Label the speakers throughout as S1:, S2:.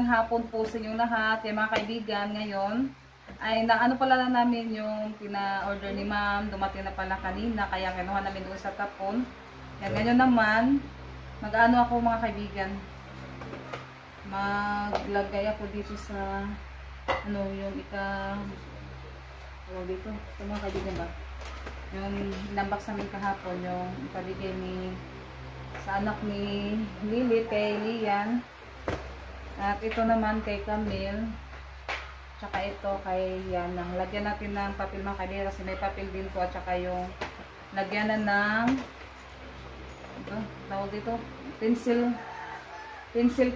S1: magandang hapon po sa inyong lahat, kaya mga kaibigan. Ngayon ay naano pala na namin yung pina-order ni ma'am, dumating na pala kanina, kaya kinuha namin doon sa tapon. Yan, ngayon naman, mag-ano ako mga kaibigan, maglagay ako dito sa, ano, yung tawag dito, ito mga kaibigan ba? Yung inunbox namin kahapon, yung ipabigay sa anak ni Lilith, kay Lian. At ito naman kay Camille. Tsaka ito kay Yana. Lagyan natin ng papel mga kaibigan kasi may papel din po. At tsaka yung lagyan na ng tawag dito, pencil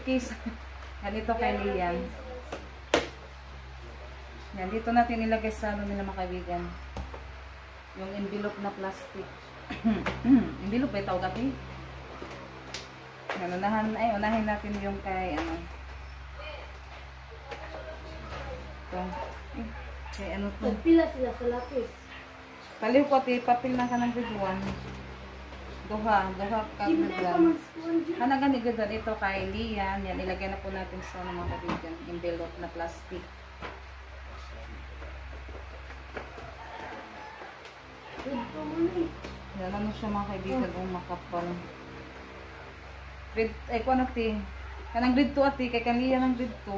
S1: case. Yan, ito kay Lian. Yan, dito natin ilagay sa ano nila mga kaibigan. Yung envelope na plastic. Envelope ba tawag natin? Yan, unahin natin yung kay ano. Ito. Kay ano to?
S2: Pila sila sa lapis.
S1: Paliw ko ati, papel na ka ng grade 1. Duha ka grade 1. Hanagan ni grade 1, ito kay Lian. Yan, ilagay na po natin sa mga kaibigan. Envelope na plastic. Yan, ano siya mga kaibigan, makapal. Grade, ay kung ano ati, kanang grade 2 ati, kay Lian ng grade 2.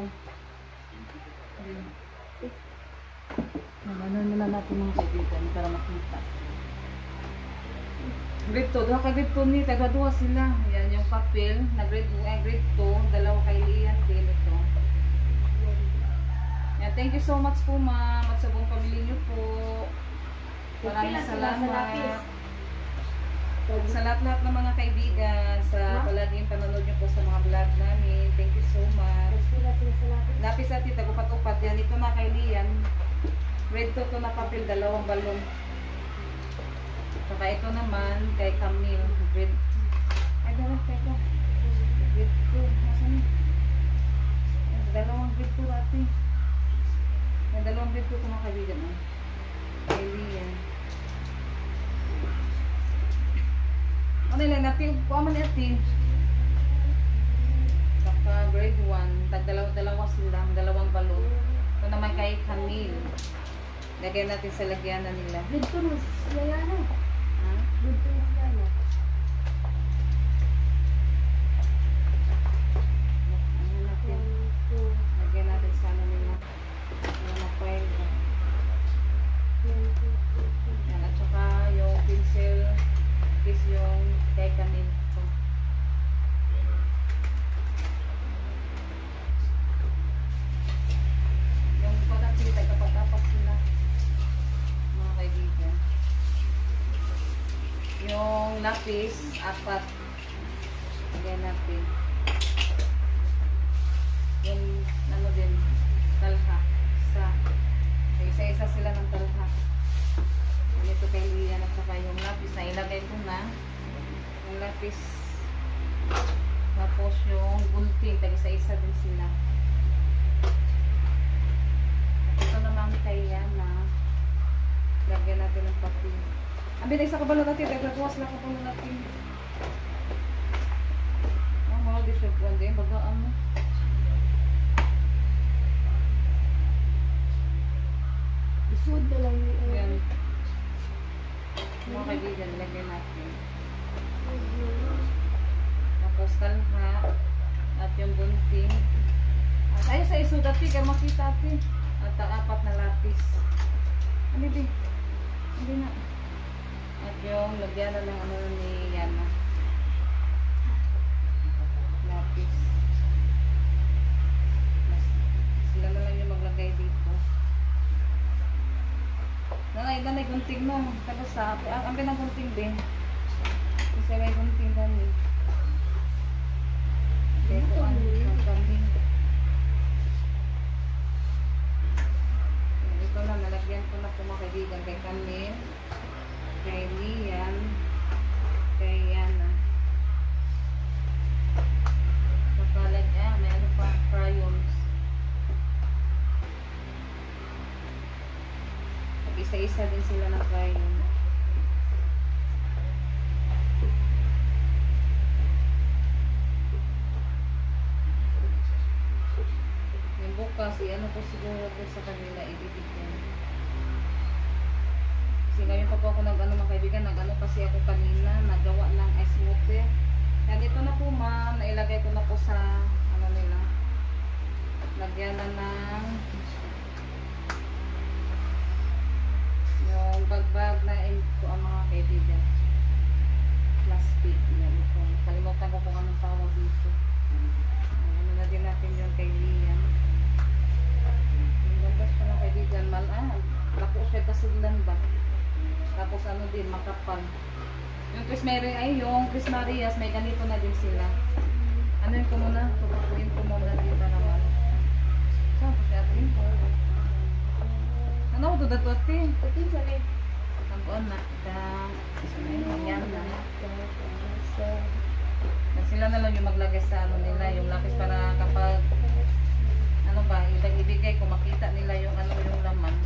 S1: Namanan na natin mga kaibigan para makita. Grade 2, duha ka grade 2 ni, taga-duha sila. Yan yung papel na grade 1, grade 2, dalawa kay Lian din ito. Yan, thank you so much po ma'am at sa buong pamilya niyo po. Maraming salamat. Sa lahat-lahat ng mga kaibigan, sa palaging panonood niyo po sa mga vlog namin. Thank you so much. Lapis at tagupat-upat. Yan, ito na kay Lian. Grade 2 to na papel, dalawang balon. Saka ito naman kay Camille. Grade... Ay, dalawang kay ito. Grade 2. Nasaan yun? Dalawang grade 2 dati. Yan, dalawang grade 2 ito mga kaibigan. Kay Lian. Ano nila, natin, kuha man natin. Saka grade 1, tag-dalawa sila, dalawang balon. Ito naman kay Camille. Lagyan natin sa lagyanan nila.
S2: Dito mo sila yan eh.
S1: Ha?
S2: Dito mo sila yan.
S1: Ano natin? Lagyan natin sa ano nila. Mga file. Yan, at saka yung pencil is yung kay Camille. Ito. Yung pagkakita, kapag-apas sila. Mga kaibigan. Yung lapis, 4. Lagyan natin. Yung ano din, talha. Isa-isa sila ng talha. Ito kay Lian at saka yung lapis na ilagay ko na. Yung lapis. Tapos yung gunting, tag-isa-isa din sila. Ito naman kay Yana. Lagyan natin ng papel. Ang binay sa kabalo natin, tag-tuwas lang kabalo natin. Mga disyopuan din, bagaan mo.
S2: Isud na lang yun.
S1: Yan. Mga kaibigan, lagyan natin. Tapos talha. At yung gunting. At ayun sa isud ati, kaya makita ati. At 4 na lapis. Ano din? Hindi na. At yung lagyan na ng ano ni Yana. Lapis. Sila na lang yung maglagay dito. Nanay gunting mo. Tapos sa ang pinang gunting din. Kasi may gunting dami. Ito ang kambing. Ito na, nalagyan ko na po mga kaibigan kay Camille, kay Lian, kay Yana. Pagkalagyan, may ano pa, crayons. Isa-isa din sila ng crayon. bukas, ano ko siguro ko sa kanila ibibigyan. Kasi ngayon pa po ako nag-ano mga kaibigan, nag-ano kasi ako kanina, nagawa ng ice water. Yan, ito na po ma'am, nailagay ko na po sa, ano nila, lagyan na ng, yung bagbag na ito ang mga kaibigan. Plastic, yan ito. Kalimutan ko kung anong tawag dito. Ano na din natin yung kay Lian. Yung ganda siya ng kaibigan, lako siya kasiglan ba? Tapos ano din, makapal. Yung Chris Mary ay yung Chris Marias, may ganito na din sila. Ano yung ko muna? Tutukuin ko muna dito naman. Saan ko siya atin? Ano ko ito dati?
S2: Atin sa rin.
S1: Tampuan na. Yan na. Sila na lang yung maglagay sa ano nila, yung lapis para kapag ano ba, ibigay ko makita nila yung ano yung laman.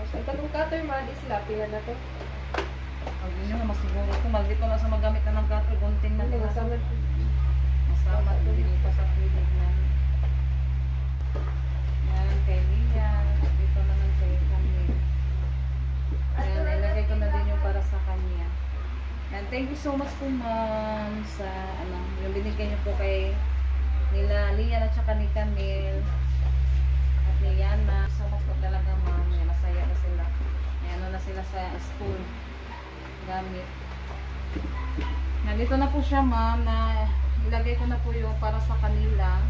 S2: Ang katong cutter man is lapila na to.
S1: Pag yun yung masiguro ko, dito na sa magamit na ng cutter, gunting na
S2: Ano,
S1: nila.
S2: masamad.
S1: Masama, hindi pa sa pilig na. Yan, kay Lian. Dito naman kay Camille. Yan, ilagay ko na din yung para sa kanya. And thank you so much po ma'am sa ano, yung binigay niyo po kay nila Lian at saka ni Camille at ni Yana. So much po talaga ma'am, masaya na sila. May ano na sila sa school gamit. Nandito na po siya ma'am, na ilagay ko na po yung para sa kanila.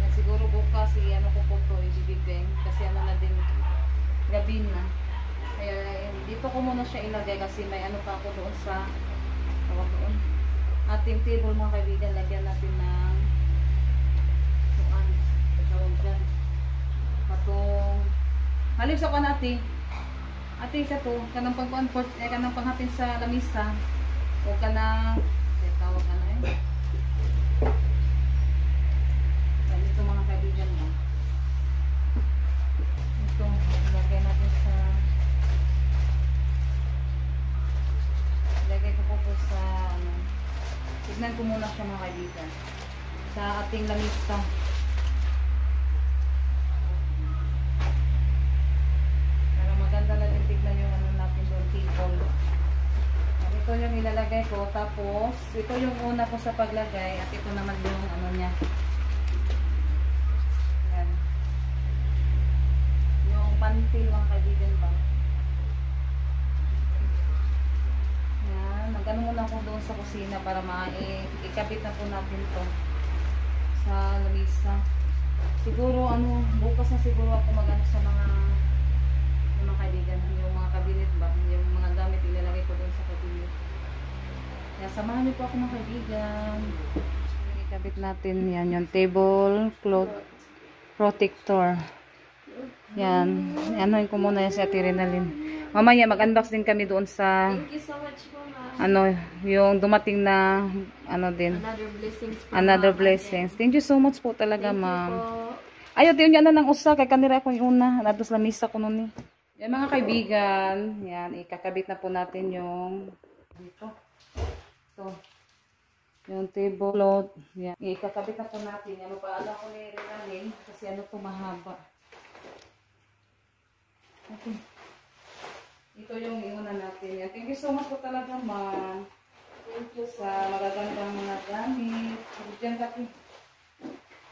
S1: Yan, siguro bukas ano ko po to ibibigay kasi ano na din gabi na. Kaya dito ko muna siya ilagay kasi may ano pa ako doon sa doon. Ating table mga kaibigan, lagyan natin ng tawag dyan. Patong halip sa kan ate. Ate ka to, kanang pagkuan kanang panghapin sa lamisa. O kanang tawag ano eh. Ito mga kaibigan mo. Ito, lagyan natin sa lagay ko po sa ano, tignan ko muna siya mga kaibigan sa ating lamista. Para maganda na din tignan yung ano natin doon, table. Ito yung ilalagay ko, tapos ito yung una ko sa paglagay at ito naman yung ano niya. Yan. Yung pantil mga kaibigan ba. Nagano muna ako doon sa kusina para ikabit na po natin to sa lamisa. Siguro ano, bukas na siguro ako magano sa mga kaibigan, yung mga cabinet ba, yung mga gamit ilalagay ko doon sa cabinet. Kaya samahan niyo po ako mga kaibigan. Ikabit natin yan, yung table cloth protector. Yan, anoin ko muna yan sa Tirinalin. Mamaya mag-unbox din kami doon sa
S2: Thank you so much po ma'am.
S1: ano, yung dumating na ano din. Another blessings. Thank you so much po talaga, ma'am. Ayaw, tiyo niya na ng usa. Kay kanira ako yung una. Natos lamisa ko nun eh. Yan mga kaibigan. Yan, ikakabit na po natin yung dito. Ito. Yung table cloth. Yan. Ikakabit na po natin. Yan, paala ko ni Renalyn. Kasi ano to mahaba. Okay. Ito yung iuna natin. Yan. Thank you so much po talaga, ma'am. Thank you sa magagandang mga gamit. Diyan kati.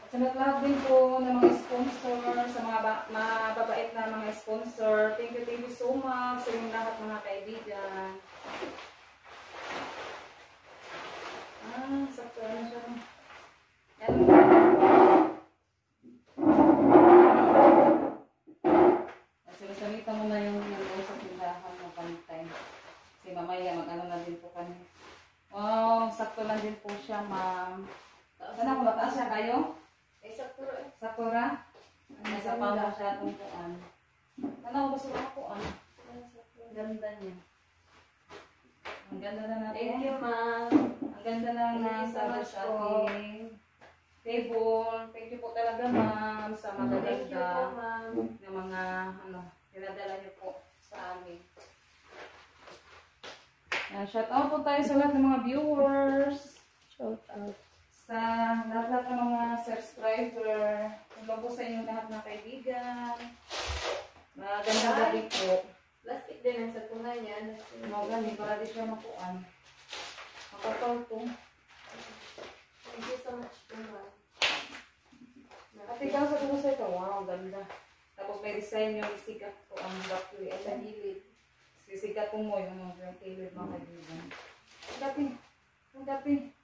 S1: At sa lahat din po ng mga sponsor, sa mga mababait na mga sponsor. Thank you so much sa inyong lahat mga kaibigan. Sakto na siya. Yan. Salita mo na yung sa tindahan mo pantay. Kasi mamaya mag-ano na din po kami. Oh, sakto lang din po siya, ma'am. Sana kung mataas siya kayo?
S2: Sakura.
S1: Sakura? Nasa pa mo siya itong puan. Sana ko ba sa mga puan? Ganda niya. Ang ganda na natin.
S2: Thank you, ma'am.
S1: Ang ganda na nasa sa ating table. Thank you po talaga, ma'am, sa
S2: Thank you po, ma'am.
S1: ng mga ano, dinadala niyo po sa amin. Shout out po tayo sa lahat ng mga viewers.
S2: Shout out.
S1: sa lahat ng mga subscriber. Hello po sa inyong lahat na kaibigan. Magandang gabi po.
S2: Plastic din ang satungan niya.
S1: Magani para di siya makuan. Makapal po.
S2: Thank you so much po, ma'am.
S1: At ikaw sa tulo sa ito, wow, ganda. Tapos may design yung isikat ko ang backly.
S2: Sa gilid.
S1: Sisikat ko mo yung mga kilid mga kaibigan. Ang dati. Ang dati.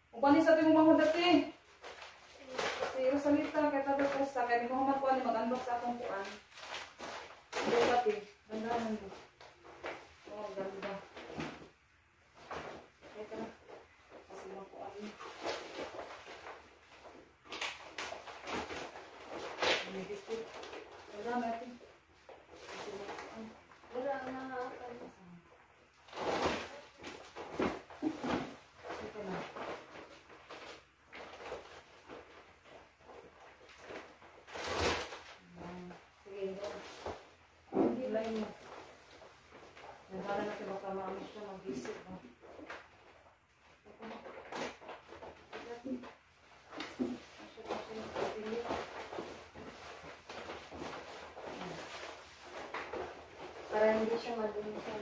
S1: Kung panis sa ating mga dati. Si Rosalita, kaya tabi ko sa kaya mo magkuhan, mag-unbox sa akong kuhan. Ang dati. Ganda naman po. Oh, ganda. Ito na. Kasi magkuhan. May biscuit. Wala natin. Kasi magkuhan.
S2: Wala na.
S1: Ito na. Sige, ito. Hilay mo. Nagkala natin baka maamis siya mag-isip. Ito na. Ito na.
S2: Para hindi siya madumihan.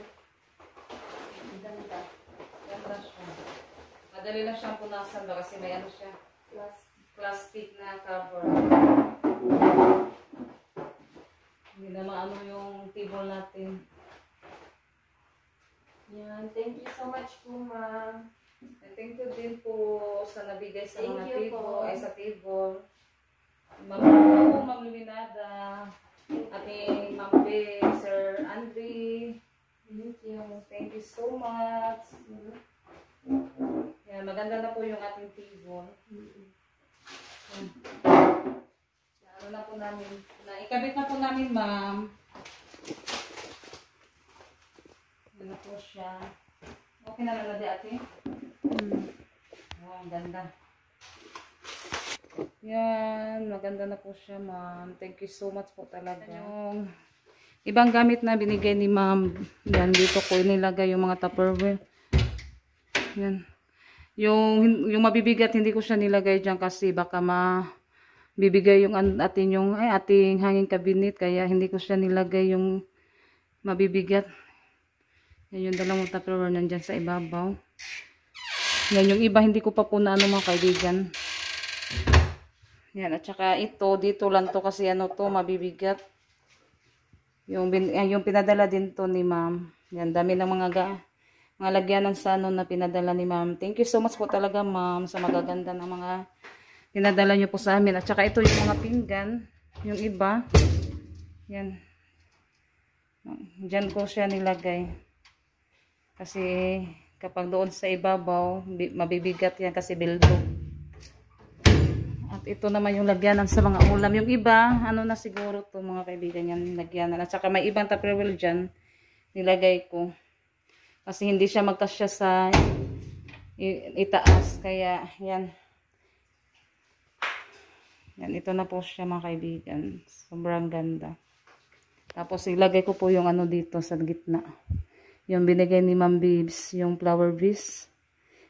S1: Ganda. Ganda siya. Madali lang siyang punasan ba kasi may ano siya. Plastic na cover. Hindi na maano yung table natin.
S2: Yan. Thank you so much po, ma'am.
S1: And thank you din po sa nabigay sa
S2: Thank
S1: mga
S2: you
S1: table,
S2: po.
S1: sa table. Ma'am Luminada, ating Ma'am B, Sir Andre.
S2: Thank you.
S1: Thank you so much. Yan, maganda na po yung ating table. Yan. Ano na po namin, ikabit na po namin, ma'am. Ano na po siya. Okay na lang na di ate? Wow, ang ganda. Yan, maganda na po siya, ma'am. Thank you so much po talaga. Yung ibang gamit na binigay ni ma'am. Yan, dito ko inilagay yung mga Tupperware. Yan. Yung mabibigat, hindi ko siya nilagay dyan kasi baka bibigay yung ating hanging cabinet. Kaya hindi ko siya nilagay yung mabibigat. Yan yung dalawang Tupperware nandyan sa ibabaw. Yan yung iba, hindi ko pa po na mga kaibigan. Yan, at saka ito, dito lang to kasi ano to, mabibigat. Yung pinadala din to ni ma'am. Yan, dami ng mga lagyanan sa ano na pinadala ni ma'am. Thank you so much po talaga, ma'am, sa magaganda ng mga pinadala nyo po sa amin. At saka ito yung mga pinggan, yung iba. Yan. Diyan ko siya nilagay. Kasi kapag doon sa ibabaw, mabibigat yan kasi bildo. At ito naman yung lagyanan sa mga ulam. Yung iba, ano na siguro to mga kaibigan yan, lagyanan. At saka may ibang Tupperware dyan, nilagay ko. Kasi hindi siya magkasya sa itaas. Kaya, yan. Yan, ito na po siya mga kaibigan. Sobrang ganda. Tapos, ilagay ko po yung ano dito sa gitna. Yung binigay ni Ma'am Bibs, yung flower vase.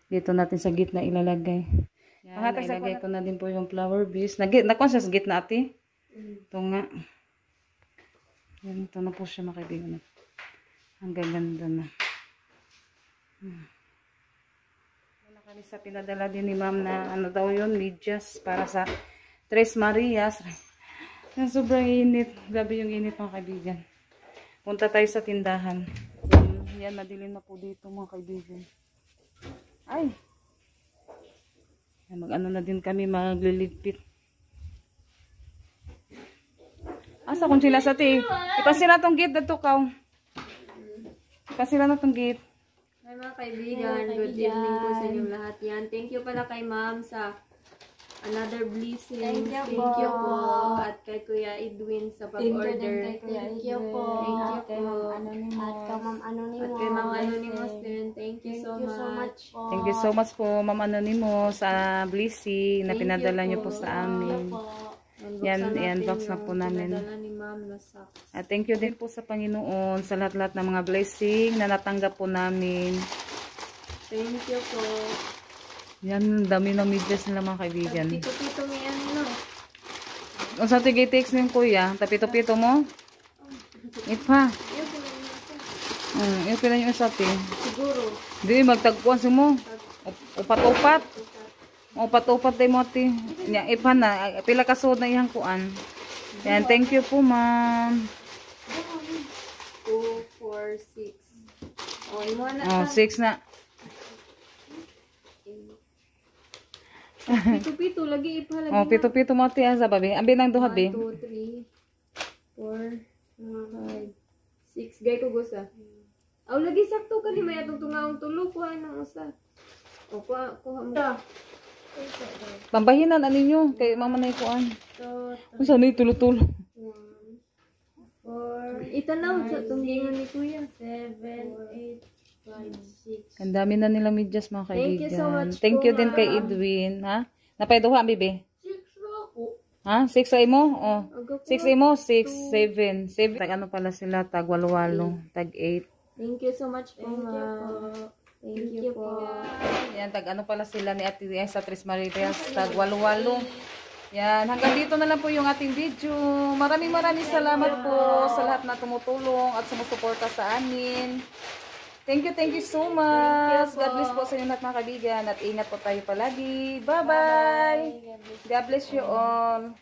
S1: Dito natin sa gitna ilalagay. Yan, ilagay ko na din po yung flower vase. Nakuha siya sa gitna, ate? Ito nga. Yan, ito na po siya mga kaibigan. Ang gaganda na. Wala kami sa pinadala din ni ma'am na ano daw yun, medyas para sa Tres Marias. Yan, sobrang init. Grabe yung init mga kaibigan. Punta tayo sa tindahan. Yan, madilim na po dito mga kaibigan. Ay! Yan, mag-ano na din kami, magliligpit. Asa kung sila sa ti? Ipasira tong gate dito ka. Ipasira na tong gate.
S2: Hi mga kaibigan, good evening po sa inyong lahat yan. Thank you pala kay ma'am sa another blessing.
S3: Thank you po.
S2: At kay Kuya Edwin sa pag-order.
S3: Thank you po.
S2: Thank you po.
S3: At kay Ma'am Anonymous.
S2: At kay Ma'am Anonymous din. Thank you so much.
S3: po.
S1: Thank you so much po, Ma'am Anonymous, sa blessing na
S2: Thank you
S1: pinadala
S2: po.
S1: niyo po sa amin. Yan, i-unbox na po namin.
S2: Ni Ma'am na socks.
S1: At thank you din po sa Panginoon sa lahat-lahat ng mga blessing na natanggap po namin.
S2: Thank you po.
S1: Yan, dami ng medyas nila mga kaibigan.
S2: Pito-pito may ano no.
S1: Kung sa tigay-takes mo yung kuya, tapito-pito mo. Ipa. Yung pila yung usap eh.
S2: Siguro.
S1: Di, magtagpuan sa mo. Upat-upat. Upat-upat tayo mo ati. Ipa na, pila kasod na iyang kuan. Yan, thank you po ma'am.
S2: 2, 4, 6. Oh, imo na
S1: Oh,
S2: ta.
S1: 6 na.
S2: Pito-pito lagi ipa lagi.
S1: Oh, pito-pito mo ati asa babi. Ambi nang duha
S2: 1,
S1: be.
S2: 2, 3, 4, 5, 6. Gay ko gusa. Aw lagi sakto ka ni may atong tungaong tulo kuha nang usa. O kuha mo.
S1: Pambahinan ani nyo kay mama na kuan. Unsa ni tulo-tulo?
S2: 4. Itanaw sa tunggingan ni kuya. 7, 8, 5, 6.
S1: Ang dami na nilang medyas mga kaibigan.
S2: Thank you so much
S1: Thank
S2: po,
S1: you din kay
S2: ma'am.
S1: Edwin, ha? Napay duha bibi. Ha? 6 sa imo? Oh. 6 sa imo, 6, 7. 7. Tag ano pala sila, tag walo-walo, tag 8.
S2: Thank you so much po, ma'am. Thank you po.
S1: Yan, tag ano pala sila ni Ate Diaz sa Tres Marias, tag walo-walo. Yan, hanggang dito na lang po yung ating video. Maraming salamat po sa lahat na tumutulong at sumusuporta sa amin. Thank you so much. God bless po sa inyo lahat mga kaibigan at ingat po tayo palagi. Bye-bye. God bless you all.